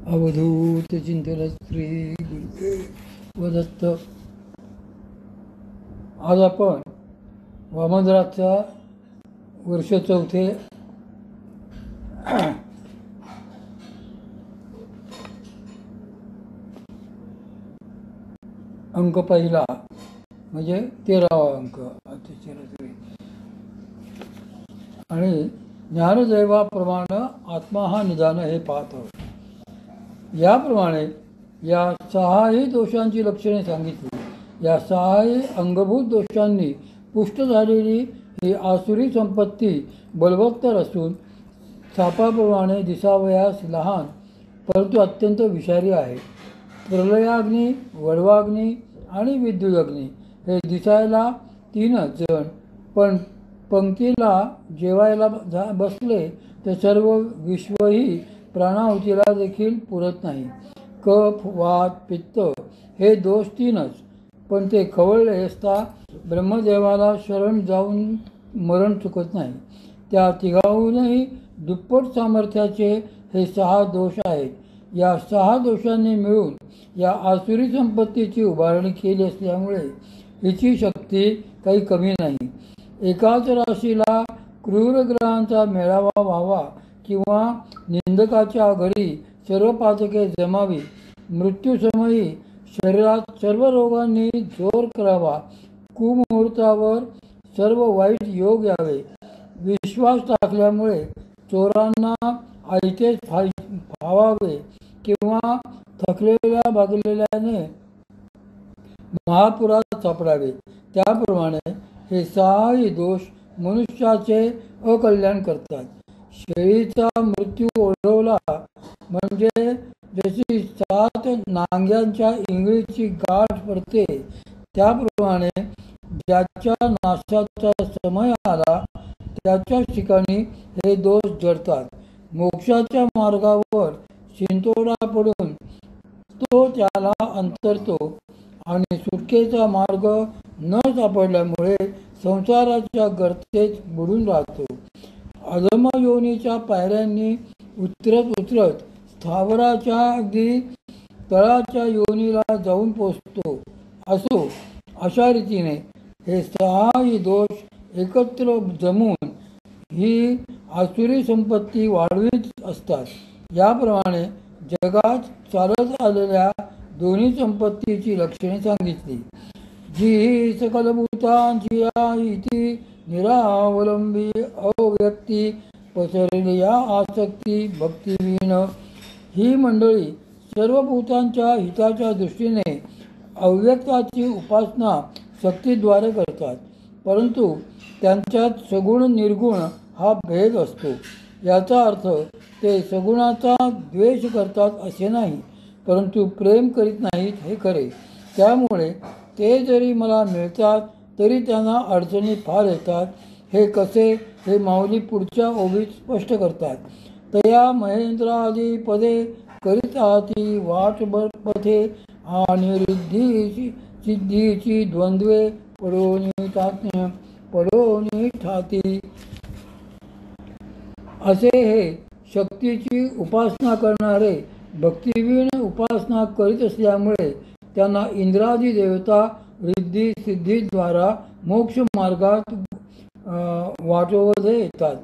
अवधूत चिंतन श्री गुरुदेव दत्त. आज आपण वामनराजचा वर्ष चौथे अंक पहिला म्हणजे 13वा अंक अतिशय आणि ज्ञानदैवाप्रमाणे आत्मा हा निदान हे पाहतो. याप्रमाणे या सहाही दोषांची लक्षणे सांगितली. या सहाही अंगभूत दोषांनी पुष्ट झालेली ही आसुरी संपत्ती बलवत्तर असून सापाप्रमाणे दिसावयास लहान परंतु अत्यंत विषारी आहे. प्रलयाग्नी, वडवाग्नी आणि विद्युदग्नी हे दिसायला तीनच जण, पण पंक्तीला जेवायला बसले तर सर्व विश्वही प्राणाहुतीला देखील पुरत नाही. कफ, वात, पित्त हे दोष तीनच, पण ते खवळले असता ब्रह्मदेवाला शरण जाऊन मरण चुकत नाही. त्या तिघाहूनही दुप्पट सामर्थ्याचे हे 6 दोष आहेत. या 6 दोषांनी मिळून या आसुरी संपत्तीची उभारणी केली असल्यामुळे हिची शक्ती काही कमी नाही. एकाच राशीला क्रूर ग्रहांचा मेळावा व्हावा किंवा निंदकाच्या घरी सर्व पातके जमावी, मृत्यूसमयी शरीरात सर्व रोगांनी जोर करावा, कुमुहूर्तावर सर्व वाईट योग यावे, विश्वास टाकल्यामुळे चोरांना आयतेच फावावे किंवा थकलेल्या भागलेल्याने महापुरात सापडावे, त्याप्रमाणे हे 6ही दोष मनुष्याचे अकल्याण करतात. शेळीचा मृत्यू ओढवला म्हणजे जशी 7 नांग्यांच्या इंगळीची गाठ पडते, त्याप्रमाणे ज्याच्या नाशाचा समय आला त्याच्या ठिकाणी हे दोष जडतात. मोक्षाच्या मार्गावर शिंतोडा पडून तो त्याला अंतरतो आणि सुटकेचा मार्ग न सापडल्यामुळे संसाराच्या गर्तेत बुडून राहतो. अधम योनीच्या पायऱ्यांनी उतरत स्थावराच्या अगदी तळाच्या योनीला जाऊन पोचतो असो. अशा रीतीने हे 6ही दोष एकत्र जमून ही आसुरी संपत्ती वाढवीत असतात. याप्रमाणे जगात चालत आलेल्या दोन्ही संपत्तीची लक्षणे सांगितली. जी सकलभूतांची इति निरावलंबी अव्यक्ती पसरली या आसक्ती भक्तिहीन. ही मंडळी सर्व भूतांच्या हिताच्या दृष्टीने अव्यक्ताची उपासना शक्तीद्वारे करतात, परंतु त्यांच्यात सगुण निर्गुण हा भेद असतो. याचा अर्थ ते सगुणाचा द्वेष करतात असे नाही, परंतु प्रेम करीत नाहीत हे खरे. त्यामुळे ते जरी मला मिळतात तरी त्यांना अडचणी फार येतात. हे कसे हे माऊली पुढच्या ओवीत स्पष्ट करतात. तया महेंद्रादी पदे करीताती वाट पथे आणि रिद्धी सिद्धीची द्वंद्वे पडोनी ठाती. असे हे शक्तीची उपासना करणारे भक्तिहीन उपासना करीत असल्यामुळे त्यांना इंद्रादी देवता रिद्धी सिद्धीद्वारा मोक्ष मार्गात वाटोवधे येतात.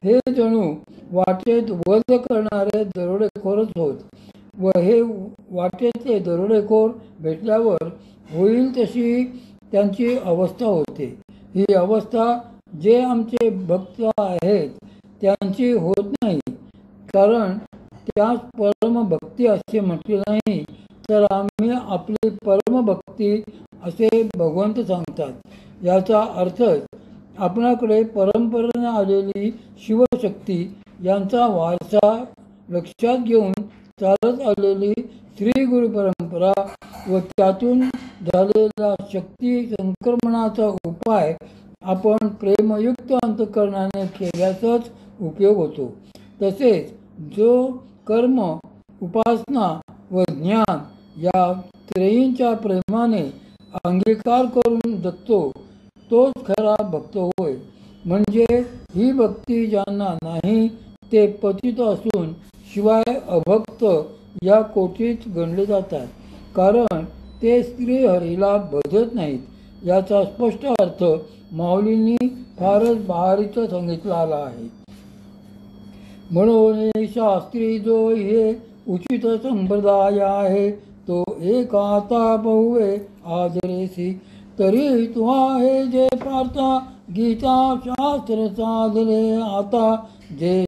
हे जणू वाटेत वध करणारे दरोडेखोरच होत व हे वाटेतले दरोडेखोर भेटल्यावर होईल तशी त्यांची अवस्था होते. ही अवस्था जे आमचे भक्त आहेत त्यांची होत नाही, कारण त्यास परमभक्ती असे म्हटले नाही, तर आम्ही आपली परमभक्ती असे भगवंत सांगतात. याचा अर्थच आपणाकडे परंपरेने आलेली शिवशक्ती यांचा वारसा लक्षात घेऊन चालत आलेली श्री गुरु परंपरा व त्यातून झालेला शक्ती संक्रमणाचा उपाय आपण प्रेमयुक्त अंतःकरणाने केल्याचाच उपयोग होतो. तसेच जो कर्म, उपासना व ज्ञान या त्रयींच्या प्रेमाने अंगीकार करून जगतो तोच खरा भक्त होय. म्हणजे ही भक्ती ज्यांना नाही ते पतित असून शिवाय अभक्त या कोटीत गणले जातात, कारण ते श्रीहरीला भजत नाहीत याचा स्पष्ट अर्थ माऊलींनी फारच बहारीचं सांगितलेला आहे. म्हणून शास्त्री जो हे उचित संप्रदाय आहे, तो एक आता बहुवे आदरेसी. तरी तुहा हे जे पार्था गीता शास्त्र साधले आता, जे